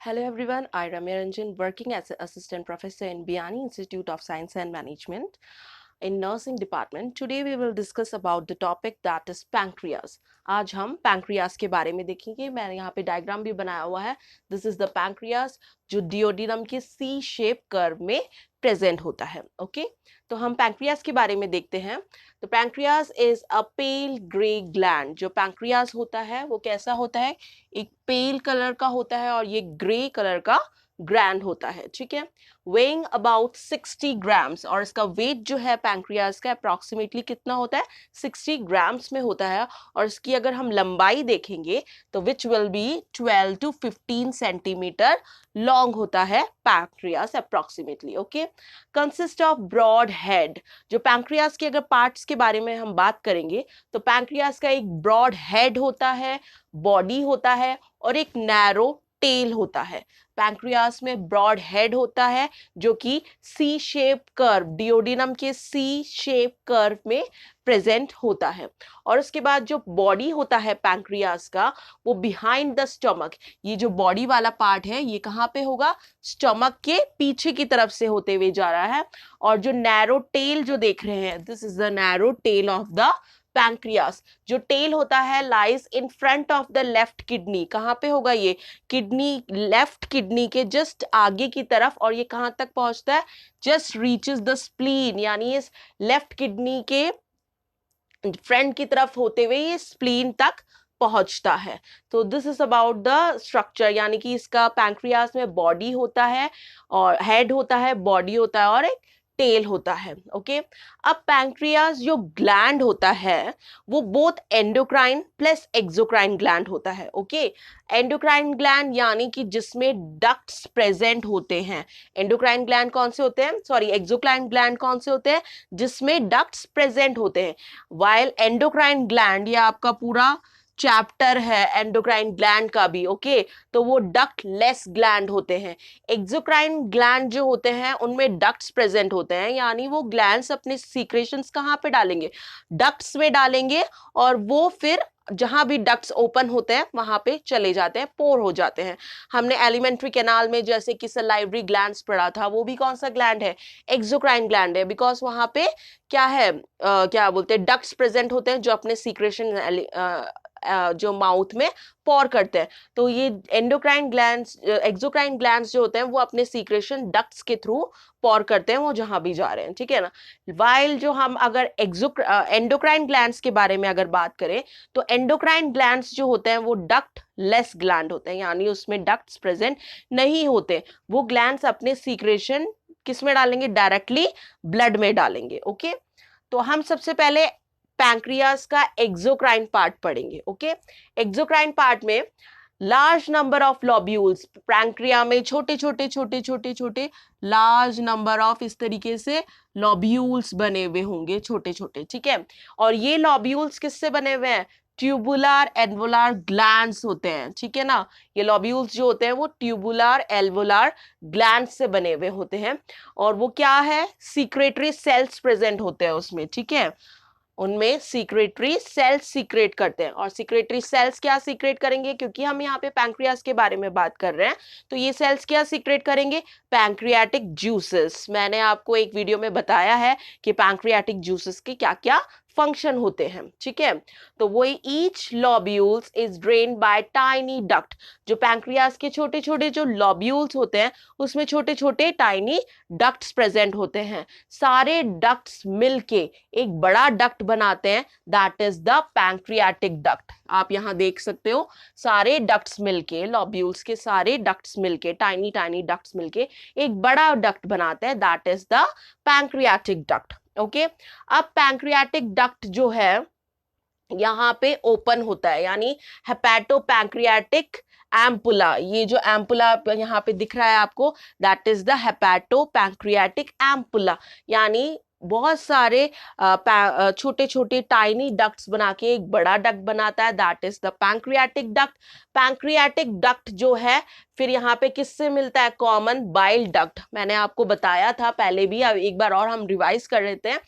Hello everyone, I Ramya Ranjan working as an assistant professor in Biani Institute of Science and Management in nursing department. Today we will discuss about the topic that is pancreas. आज हम pancreas के बारे में देखेंगे. मैंने यहाँ पे diagram भी बनाया हुआ है. This is the pancreas जो डिओडिनम के C शेप कर्व में प्रेजेंट होता है. ओके तो हम पैंक्रियास के बारे में देखते हैं. तो pancreas is a pale grey gland. जो पैंक्रियास होता है वो कैसा होता है, एक पेल कलर का होता है और ये ग्रे कलर का ग्लैंड होता है. ठीक है, वेइंग अबाउट 60 ग्राम्स और इसका वेट जो है पैंक्रियास का अप्रॉक्सीमेटली कितना होता है, 60 ग्राम्स में होता है. और इसकी अगर हम लंबाई देखेंगे तो which will be 12 to 15 centimetre long होता है pancreas approximately. Okay, consist of broad head. जो पैंक्रियास के अगर पार्ट्स के बारे में हम बात करेंगे तो पैंक्रियास का एक ब्रॉड हेड होता है, बॉडी होता है और एक नैरो टेल होता है. पैंक्रियास में ब्रॉड हेड होता है जो कि सी शेप कर्व, डिओडिनम के सी शेप कर्व में प्रेजेंट होता है. और उसके बाद जो बॉडी होता है पैंक्रियास का वो बिहाइंड द स्टमक. ये जो बॉडी वाला पार्ट है ये कहाँ पे होगा, स्टमक के पीछे की तरफ से होते हुए जा रहा है. और जो नैरो टेल जो देख रहे हैं, this is the narrow tail of the pancreas. जो टेल होता है lies in front of the left kidney. कहाँ पे होगा ये, किडनी, लेफ्ट किडनी के जस्ट आगे की तरफ. और ये कहाँ तक पहुंचता है, जस्ट रीचेस द स्प्लीन. यानी इस लेफ्ट किडनी के फ्रंट की तरफ होते हुए ये स्प्लीन तक पहुंचता है. तो this is about the structure. यानी कि इसका पैंक्रियास में बॉडी होता है और हेड होता है, बॉडी होता है और एक टेल होता है. ओके, अब पैंक्रियास जो ग्लैंड होता है वो both endocrine plus exocrine gland होता है. ओके, एंडोक्राइन ग्लैंड यानी कि जिसमें डक्ट्स प्रेजेंट होते हैं. एंडोक्राइन ग्लैंड कौन से होते हैं, सॉरी एक्सोक्राइन ग्लैंड कौन से होते हैं, जिसमें डक्ट्स प्रेजेंट होते हैं. वाइल एंडोक्राइन ग्लैंड, ये आपका पूरा चैप्टर है एंडोक्राइन ग्लैंड का भी. ओके, तो वो डक्ट लेस ग्लैंड होते हैं. एक्सोक्राइन ग्लैंड जो होते हैं उनमें डक्ट्स प्रेजेंट होते हैं. यानी वो ग्लैंड्स अपने सीक्रेशंस कहाँ पे डालेंगे, डक्ट्स में डालेंगे. और वो फिर जहां भी डक्ट्स ओपन होते हैं वहां पे चले जाते हैं, पोर हो जाते हैं. हमने एलिमेंट्री कैनाल में जैसे कि सलाइवरी ग्लैंड्स पढ़ा था, वो भी कौन सा ग्लैंड है, एक्सोक्राइन ग्लैंड है. बिकॉज वहां पे क्या है, क्या बोलते हैं, डक्ट्स प्रेजेंट होते हैं जो अपने सीक्रेशन जो माउथ में पोर करते हैं. तो ये एंडोक्राइन ग्लैंड्स, एक्सोक्राइन ग्लैंड्स जो होते हैं वो अपने सीक्रेशन डक्ट्स के थ्रू पोर करते हैं वो जहां भी जा रहे हैं. ठीक है ना. वाइल जो हम अगर एंडोक्राइन ग्लैंड्स के बारे में अगर बात करें तो एंडोक्राइन ग्लैंड्स जो होते हैं वो डक्ट लेस ग्लैंड होते हैं. यानी उसमें डक्ट्स प्रेजेंट नहीं होते. वो ग्लैंड्स अपने सीक्रेशन किस में डालेंगे, डायरेक्टली ब्लड में डालेंगे. ओके, तो हम सबसे पहले पैंक्रियास का एक्सोक्राइन पार्ट पढ़ेंगे. ओके, एक्सोक्राइन पार्ट में लार्ज नंबर ऑफ लॉब्यूल्स. पैंक्रिया में छोटे छोटे छोटे छोटे छोटे लार्ज नंबर ऑफ इस तरीके से लॉब्यूल्स बने हुए होंगे, छोटे छोटे. ठीक है, और ये लॉब्यूल्स किससे बने हुए हैं, ट्यूबुलर एल्वोलार ग्लैंड्स होते हैं. ठीक है ना, ये लॉब्यूल्स जो होते हैं वो ट्यूबुलर एल्वोलार ग्लैंड्स से बने हुए होते हैं. और वो क्या है, सीक्रेटरी सेल्स प्रेजेंट होते हैं उसमें. ठीक है, उनमें सीक्रेटरी सेल्स सीक्रेट करते हैं. और सीक्रेटरी सेल्स क्या सीक्रेट करेंगे, क्योंकि हम यहाँ पे पैंक्रियास के बारे में बात कर रहे हैं तो ये सेल्स क्या सीक्रेट करेंगे, पैंक्रियाटिक जूसेस. मैंने आपको एक वीडियो में बताया है कि पैंक्रियाटिक जूसेस के क्या क्या फंक्शन होते हैं. ठीक है, तो वो each lobules is drain by tiny duct. जो पैंक्रियास के छोटे छोटे जो लॉब्यूल्स होते हैं उसमें छोटे छोटे टाइनी डक्ट्स प्रेजेंट होते हैं. सारे डक्ट्स मिलके एक बड़ा डक्ट बनाते हैं, that is the pancreatic duct. आप यहाँ देख सकते हो सारे डक्ट्स मिलके, लॉब्यूल्स के सारे डक्ट्स मिलके, टाइनी टाइनी डक्ट्स मिलके एक बड़ा डक्ट बनाते हैं, that is the pancreatic duct. Okay, अब पैंक्रियाटिक डक्ट जो है यहाँ पे ओपन होता है, यानी हेपेटो पैंक्रियाटिक एम्पुला. ये जो एम्पुला यहाँ पे दिख रहा है आपको, that is the hepato pancreatic ampulla. यानी बहुत सारे छोटे छोटे टाइनी डक्ट्स बना के एक बड़ा डक्ट बनाता है, that is the pancreatic duct. Pancreatic duct जो है फिर यहाँ पे किससे मिलता है, कॉमन बाइल डक्ट। मैंने आपको बताया था पहले भी, अब एक बार और हम रिवाइज कर लेते हैं।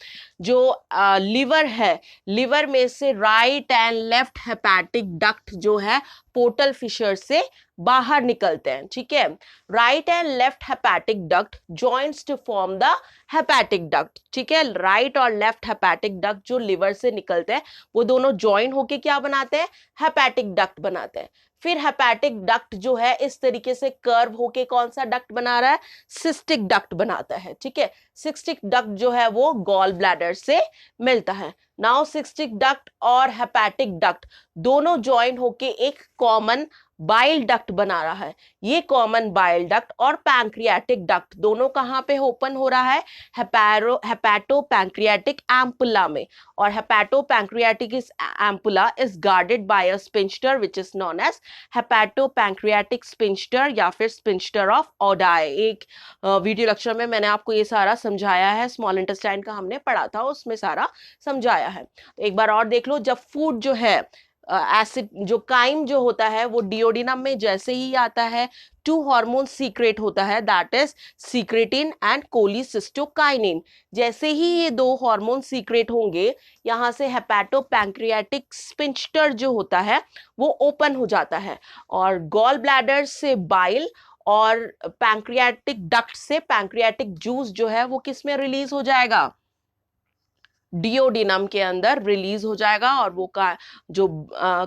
जो लिवर है, लिवर में से right and left hepatic duct जो है पोर्टल फिशर से बाहर निकलते हैं, ठीक है। Right and left hepatic duct joints to form the hepatic duct, ठीक है। राइट और लेफ्ट हेपेटिक डक्ट जो लिवर से निकलते हैं वो दोनों ज्वाइन होके क्या बनाते हैं, हेपेटिक डक्ट बनाते हैं। फिर हेपेटिक डक्ट जो है इस तरीके से कर्व होके कौन सा डक्ट बना रहा है, सिस्टिक डक्ट बनाता है, ठीक है। सिस्टिक डक्ट जो है वो गॉल ब्लैडर से मिलता है। नाउ सिस्टिक डक्ट और हेपेटिक डक्ट दोनों ज्वाइन होके एक कॉमन बाइल डक्ट बना रहा है। ये कॉमन बाइल डक्ट और पैंक्रियाटिक डक्ट दोनों कहां पे ओपन हो रहा है, हेपेटो पैंक्रियाटिक एम्पुला में। और hepato pancreatic ampulla is guarded by a sphincter which is known as hepato pancreatic sphincter या फिर स्पिंस्टर ऑफ ओडाई। एक वीडियो लेक्चर में मैंने आपको ये सारा समझाया है, स्मॉल इंटेस्टाइन का हमने पढ़ा था, उसमें सारा समझाया है। तो एक बार और देख लो, जब फूड जो है एसिड जो काइम जो होता है वो डिओडिनम में जैसे ही आता है, टू हार्मोन सीक्रेट होता है, that is secretin and cholecystokinin. जैसे ही ये दो हार्मोन सीक्रेट होंगे, यहाँ से हेपेटो पैंक्रियाटिक स्पिंस्टर जो होता है वो ओपन हो जाता है और गॉल ब्लैडर से बाइल और पैंक्रियाटिक डक्ट से पैंक्रियाटिक जूस जो है वो किस में रिलीज हो जाएगा, डिओडिनम के अंदर रिलीज हो जाएगा। और वो जो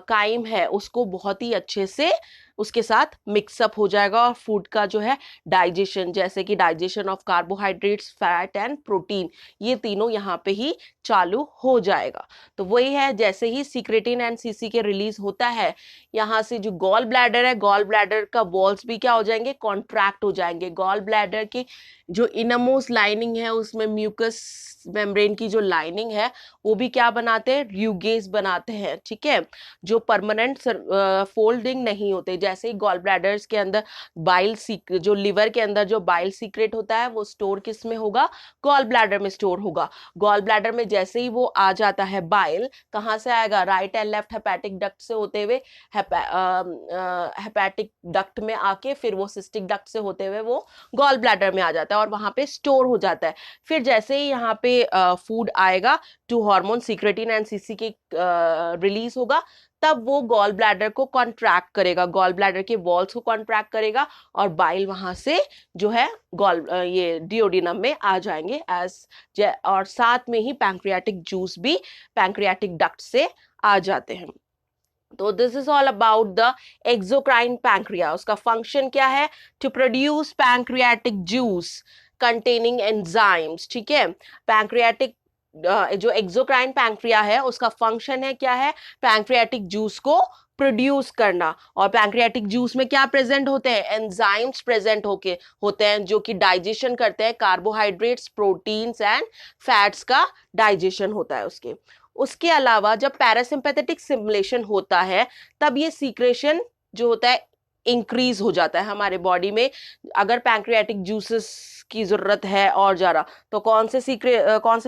काइम है उसको बहुत ही अच्छे से उसके साथ मिक्सअप हो जाएगा और फूड का जो है डाइजेशन, जैसे कि digestion of carbohydrates, fat and protein, ये तीनों यहाँ पे ही चालू हो जाएगा। तो वही है, जैसे ही सीक्रेटिन एंड सीसी के रिलीज होता है, यहाँ से जो गॉल ब्लैडर है, गॉल ब्लैडर का वॉल्स भी क्या हो जाएंगे, कॉन्ट्रैक्ट हो जाएंगे। गॉल ब्लैडर की जो इनरमोस्ट लाइनिंग है उसमें म्यूकस मेम्ब्रेन की जो लाइनिंग है वो भी क्या बनाते हैं, र्यूगेज बनाते हैं, ठीक है, जो परमानेंट फोल्डिंग नहीं होते। जैसे ही गॉल ब्लैडर्स के अंदर बाइल जो लिवर के अंदर जो बाइल सीक्रेट होता है वो स्टोर किस में होगा, गॉल ब्लैडर में स्टोर होगा। गॉल ब्लैडर में जैसे ही वो आ जाता है बाइल, कहाँ से आएगा, right and left hepatic duct से होते हुए हेपेटिक डक्ट में आके फिर वो सिस्टिक डक्ट से होते हुए वो गॉल ब्लैडर में आ जाता है और वहां पे स्टोर हो जाता है। फिर जैसे ही यहाँ पे फूड आएगा, to hormone secretin and CC के रिलीज होगा, तब वो गॉल ब्लैडर को कॉन्ट्रैक्ट करेगा, गॉल ब्लैडर के वॉल्स को कॉन्ट्रैक्ट करेगा और बाइल वहां से जो है ये डिओडिनम में आ जाएंगे और साथ में ही पैंक्रियाटिक जूस भी पैंक्रियाटिक डक्ट से आ जाते हैं। तो this is all about the exocrine pancreas. उसका फंक्शन क्या है, to produce pancreatic juice containing enzymes, ठीक है। पैंक्रियाटिक जो एक्सोक्राइन पैंक्रिया है उसका फंक्शन है क्या है, पैंक्रियाटिक जूस को प्रोड्यूस करना। और पैंक्रियाटिक जूस में क्या प्रेजेंट होते हैं, एंजाइम्स प्रेजेंट होते हैं जो कि डाइजेशन करते हैं कार्बोहाइड्रेट्स, प्रोटीन्स एंड फैट्स का डाइजेशन होता है उसके अलावा जब पैरासिम्पैथेटिक स्टिमुलेशन होता है तब ये सीक्रेशन जो होता है इंक्रीज हो जाता है हमारे बॉडी में। अगर पैंक्रियाटिक जूसेस की जरूरत है और ज्यादा तो कौन से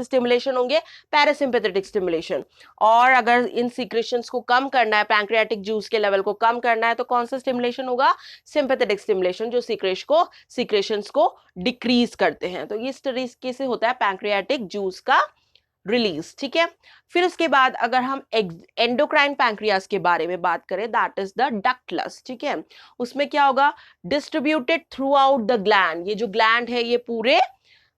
स्टिमुलेशन होंगे, पैरासिम्पैथेटिक स्टिमुलेशन। और अगर इन सीक्रेशंस को कम करना है, पैंक्रियाटिक जूस के लेवल को कम करना है, तो कौन सा स्टिमुलेशन होगा, सिंपैथेटिक स्टिमुलेशन, जो सीक्रेशंस को डिक्रीज करते हैं। तो इस तरीके से होता है पैंक्रियाटिक जूस का रिलीज, ठीक है। फिर उसके बाद अगर हम एंडोक्राइन पैंक्रियास के बारे में बात करें, दैट इज द डक्टलस, ठीक है। उसमें क्या होगा, distributed through out the gland, ये जो ग्लैंड है ये पूरे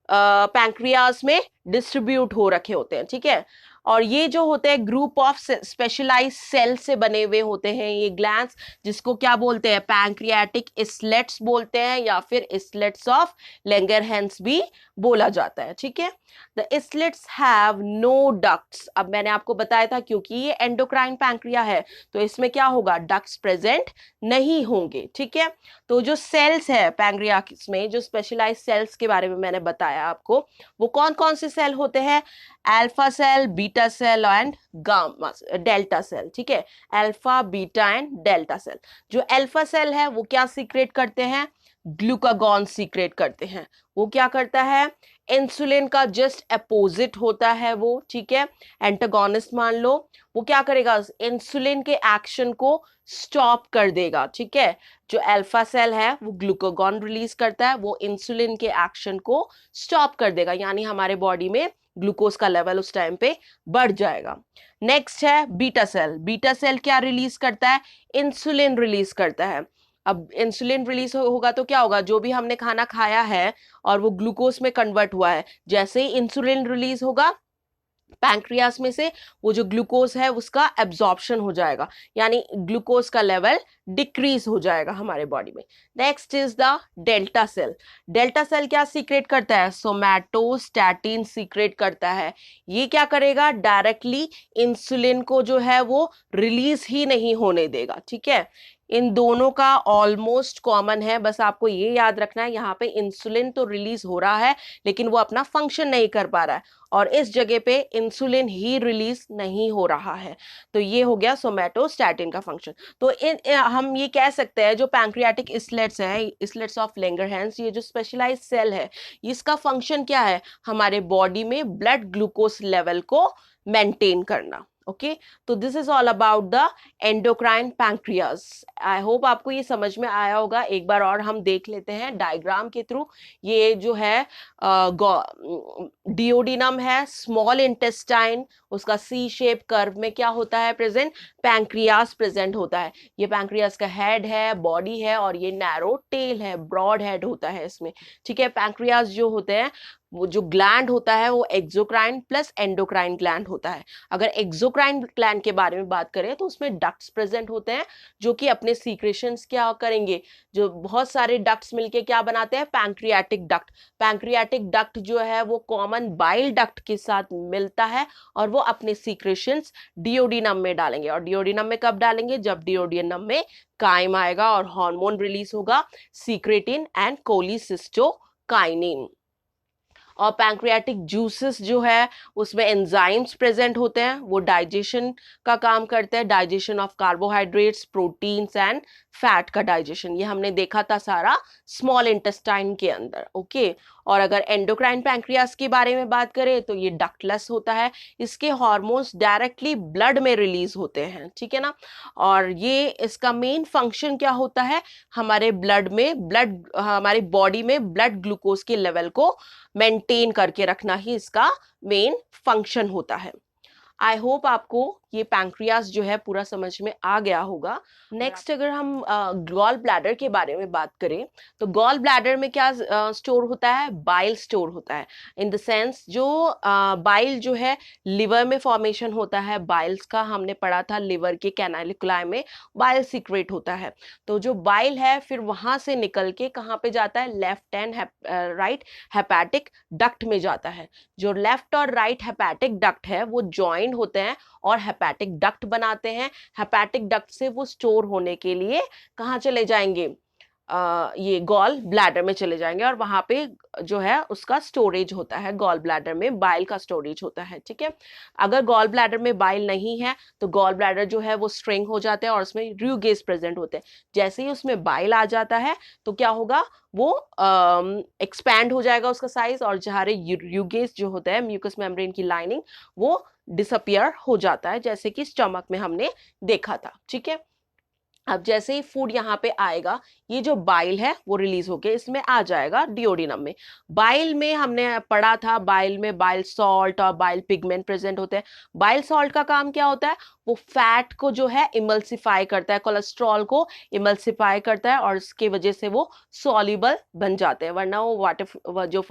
पैंक्रियास में डिस्ट्रीब्यूट हो रखे होते हैं, ठीक है। और ये जो होते हैं ग्रुप ऑफ स्पेशलाइज्ड सेल से बने हुए होते हैं ये ग्लैंड्स, जिसको क्या बोलते हैं, पैंक्रियाटिक इसलेट्स बोलते हैं या फिर इसलेट्स ऑफ लैंगरहैंस भी बोला जाता है, ठीक है। The islets have no ducts. अब मैंने आपको बताया था क्योंकि ये एंडोक्राइन पैंक्रिया है तो इसमें क्या होगा, डक्ट्स प्रेजेंट नहीं होंगे, ठीक है। तो जो सेल्स है पैंक्रियास में, जो स्पेशलाइज्ड सेल्स के बारे में मैंने बताया आपको, वो कौन कौन से सेल होते हैं, alpha cell, beta cell and gamma delta cell, ठीक है। Alpha, beta and delta cell. जो अल्फा सेल है वो क्या सीक्रेट करते हैं, ग्लूकागॉन सीक्रेट करते हैं। वो क्या करता है, इंसुलिन का जस्ट अपोजिट होता है वो, ठीक है, एंटागोनिस्ट मान लो। वो क्या करेगा, इंसुलिन के एक्शन को स्टॉप कर देगा, ठीक है। जो अल्फा सेल है वो ग्लूकागॉन रिलीज करता है, वो इंसुलिन के एक्शन को स्टॉप कर देगा, यानी हमारे बॉडी में ग्लूकोज का लेवल उस टाइम पे बढ़ जाएगा। नेक्स्ट है बीटा सेल। बीटा सेल क्या रिलीज करता है, इंसुलिन रिलीज करता है। अब इंसुलिन रिलीज होगा तो क्या होगा, जो भी हमने खाना खाया है और वो ग्लूकोज में कन्वर्ट हुआ है, जैसे ही इंसुलिन रिलीज होगा पैंक्रियास में से, वो जो ग्लूकोज है उसका एब्जॉर्प्शन हो जाएगा, यानी ग्लूकोज का लेवल डिक्रीज हो जाएगा हमारे बॉडी में। Next is the delta cell. Delta cell क्या सीक्रेट करता है, सोमैटोस्टैटिन सीक्रेट करता है। ये क्या करेगा, डायरेक्टली इंसुलिन को जो है वो रिलीज ही नहीं होने देगा, ठीक है। इन दोनों का ऑलमोस्ट कॉमन है, बस आपको ये याद रखना है, यहाँ पे इंसुलिन तो रिलीज हो रहा है लेकिन वो अपना फंक्शन नहीं कर पा रहा है, और इस जगह पे इंसुलिन ही रिलीज नहीं हो रहा है। तो ये हो गया सोमैटोस्टैटिन का फंक्शन। तो हम ये कह सकते हैं जो पैंक्रियाटिक इसलेट्स है, इसलेट्स ऑफ लैंगरहैंस, ये जो स्पेशलाइज्ड सेल है, इसका फंक्शन क्या है, हमारे बॉडी में ब्लड ग्लूकोज लेवल को मेंटेन करना। ओके, तो this is all about the endocrine pancreas. I hope आपको ये समझ में आया होगा। एक बार और हम देख लेते हैं डायग्राम के थ्रू। ये जो है डिओडिनम है, स्मॉल इंटेस्टाइन, उसका सी शेप कर्व में क्या होता है प्रेजेंट, पैंक्रियास प्रेजेंट होता है। ये पैंक्रियास का हेड है, बॉडी है, और ये नैरो टेल है, ब्रॉड हेड होता है इसमें, ठीक है। पैंक्रियास जो होते हैं, वो जो ग्लैंड होता है वो एक्सोक्राइन प्लस एंडोक्राइन ग्लैंड होता है। अगर एक्सोक्राइन ग्लैंड के बारे में बात करें तो उसमें डक्ट्स प्रेजेंट होते हैं, जो कि अपने सीक्रेशंस क्या करेंगे, जो बहुत सारे डक्ट्स मिलके क्या बनाते हैं, पैंक्रियाटिक डक्ट। पैंक्रियाटिक डक्ट जो है वो कॉमन बाइल डक्ट के साथ मिलता है, और वो अपने सीक्रेशंस डिओडिनम में डालेंगे। और डिओडिनम में कब डालेंगे, जब डिओडिनम में काइम आएगा और हार्मोन रिलीज होगा, सीक्रेटिन एंड कोलिसिस्टोकाइनिन। और पैंक्रियाटिक जूसेस जो है उसमें एंजाइम्स प्रेजेंट होते हैं, वो डाइजेशन का काम करते हैं, digestion of carbohydrates, proteins and fat का डाइजेशन। ये हमने देखा था सारा स्मॉल इंटेस्टाइन के अंदर, ओके। और अगर एंडोक्राइन पैंक्रियास के बारे में बात करें तो ये डक्टलेस होता है, इसके हार्मोन्स डायरेक्टली ब्लड में रिलीज होते हैं, ठीक है ना। और ये इसका मेन फंक्शन क्या होता है, हमारे ब्लड में हमारी बॉडी में ब्लड ग्लूकोज के लेवल को मेंटेन करके रखना ही इसका मेन फंक्शन होता है। आई होप आपको ये पैंक्रियास जो है पूरा समझ में आ गया होगा। नेक्स्ट अगर हम गॉल ब्लैडर के बारे में बात करें तो गॉल ब्लैडर में क्या स्टोर होता है, बाइल स्टोर होता है। इन द सेंस जो बाइल जो है लिवर में फॉर्मेशन होता है, बाइल्स का हमने पढ़ा था, लिवर के कैनालिकुलाई में बाइल सीक्रेट होता है। तो जो बाइल है फिर वहां से निकल के कहाँ पे जाता है, left and right hepatic duct में जाता है। जो लेफ्ट और राइट हेपैटिक डक्ट है वो ज्वाइन होते हैं और हेपैटिक डक्ट बनाते हैं। हेपैटिक डक्ट से वो स्टोर होने के लिए कहाँ चले जाएंगे, ये गॉल ब्लैडर में चले जाएंगे, और वहां पे जो है उसका स्टोरेज होता है, गॉल ब्लैडर में बाइल का स्टोरेज होता है, ठीक है। अगर गॉल ब्लैडर में बाइल नहीं है तो गॉल ब्लैडर जो है वो स्ट्रिंग हो जाते हैं और उसमें र्यूगेज प्रेजेंट होते हैं। जैसे ही उसमें बाइल आ जाता है तो क्या होगा, वो एक्सपैंड हो जाएगा उसका साइज, और जहारे र्यूगेज जो होता है, म्यूकस मेम्ब्रेन की लाइनिंग, वो डिसअपियर हो जाता है, जैसे कि स्टमक में हमने देखा था, ठीक है। अब जैसे ही फूड यहाँ पे आएगा, ये जो बाइल है वो रिलीज होके इसमें आ जाएगा डिओडिनम में। बाइल में हमने पढ़ा था, बाइल में बाइल सॉल्ट और बाइल पिगमेंट प्रेजेंट होते हैं। बाइल सॉल्ट का काम क्या होता है, वो फैट को जो है इमल्सिफाई करता है, कोलेस्ट्रॉल को इमल्सिफाई करता है, और इसके वजह से वो सॉल्युबल बन जाते हैं। वरना वो वाटर जो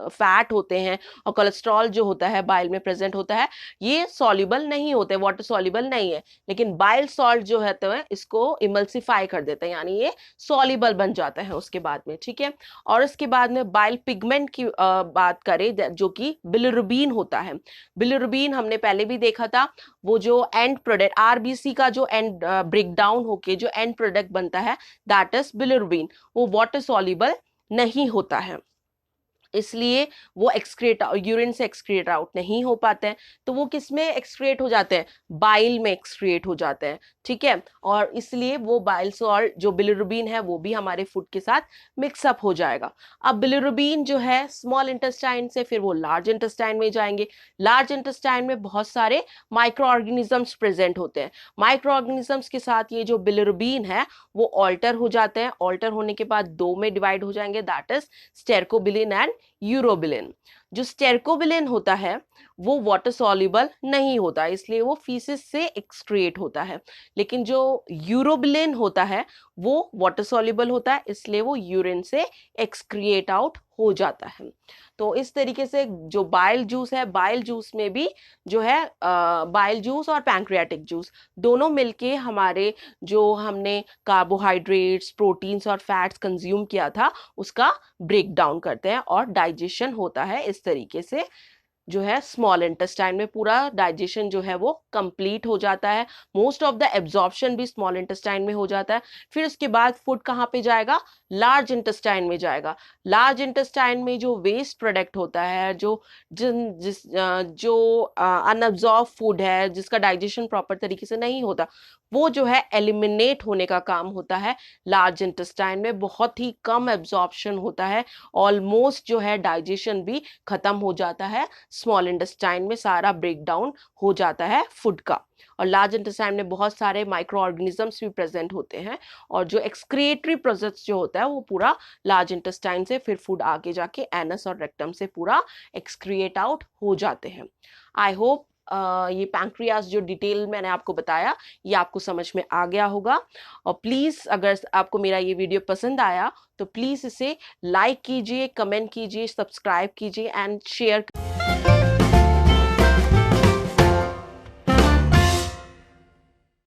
फैट होते हैं और कोलेस्ट्रॉल जो होता है बाइल में प्रेजेंट होता है, ये सॉल्युबल नहीं होते, वाटर सॉल्युबल नहीं है। लेकिन बाइल सॉल्ट जो है तो इसको इमल्सिफाई कर देते हैं, यानी ये सॉल्युबल बन जाता है उसके बाद में, ठीक है। और उसके बाद में बाइल पिगमेंट की बात करें जो कि बिलिरुबिन होता है। बिलिरुबिन हमने पहले भी देखा था, वो जो एंड प्रोडक्ट आरबीसी का जो एंड ब्रेक डाउन होके जो एंड प्रोडक्ट बनता है, दैट इज बिलिरुबिन। वो वाटर सॉल्युबल नहीं होता है। इसलिए वो एक्सक्रेट यूरिन से एक्सक्रिएट आउट नहीं हो पाते हैं, तो वो किस में एक्सक्रिएट हो जाते हैं, बाइल में एक्सक्रिएट हो जाते हैं, ठीक है। और इसलिए वो बाइल्स और जो बिलिरुबिन है वो भी हमारे फूड के साथ मिक्सअप हो जाएगा। अब बिलिरुबिन जो है स्मॉल इंटेस्टाइन से फिर वो लार्ज इंटेस्टाइन में जाएंगे। लार्ज इंटेस्टाइन में बहुत सारे माइक्रो ऑर्गेनिजम्स प्रेजेंट होते हैं। माइक्रो ऑर्गेनिजम्स के साथ ये जो बिलिरुबिन है वो ऑल्टर हो जाते हैं। ऑल्टर होने के बाद दो में डिवाइड हो जाएंगे, that is stercobilin and urobilin. जो स्टेरकोबिलिन होता है वो वाटर सॉल्युबल नहीं होता, इसलिए वो फीसिस से एक्सक्रिएट होता है। लेकिन जो यूरोबिलिन होता है वो वाटर सॉल्युबल होता है, इसलिए वो यूरिन से एक्सक्रिएट आउट हो जाता है। तो इस तरीके से जो बाइल जूस है, बाइल जूस में भी जो है बाइल जूस और पैंक्रियाटिक जूस दोनों मिलके हमारे जो हमने कार्बोहाइड्रेट्स, प्रोटीन्स और फैट्स कंज्यूम किया था उसका ब्रेक डाउन करते हैं और डाइजेशन होता है। इस तरीके से जो है स्मॉल इंटेस्टाइन में पूरा डाइजेशन जो है वो कंप्लीट हो जाता है। मोस्ट ऑफ द एब्जॉर्प्शन भी स्मॉल इंटेस्टाइन में हो जाता है। फिर उसके बाद फूड कहाँ पे जाएगा, लार्ज इंटेस्टाइन में जाएगा। लार्ज इंटेस्टाइन में जो वेस्ट प्रोडक्ट होता है, जो अनअब्जॉर्ब फूड है, जिसका डाइजेशन प्रॉपर तरीके से नहीं होता, वो जो है एलिमिनेट होने का काम होता है लार्ज इंटेस्टाइन में। बहुत ही कम एब्जॉर्प्शन होता है, ऑलमोस्ट जो है डाइजेशन भी खत्म हो जाता है। स्मॉल इंटेस्टाइन में सारा ब्रेक डाउन हो जाता है फूड का। और लार्ज इंटेस्टाइन में बहुत सारे माइक्रो ऑर्गेनिजम्स भी प्रेजेंट होते हैं, और जो एक्सक्रिएटरी प्रोसेस जो होता है वो पूरा लार्ज इंटेस्टाइन से फिर फूड आगे जाके एनस और रेक्टम से पूरा एक्सक्रिएट आउट हो जाते हैं। आई होप ये पैंक्रियास जो डिटेल मैंने आपको बताया ये आपको समझ में आ गया होगा। और प्लीज़ अगर आपको मेरा ये वीडियो पसंद आया तो प्लीज़ इसे लाइक कीजिए, कमेंट कीजिए, सब्सक्राइब कीजिए एंड शेयर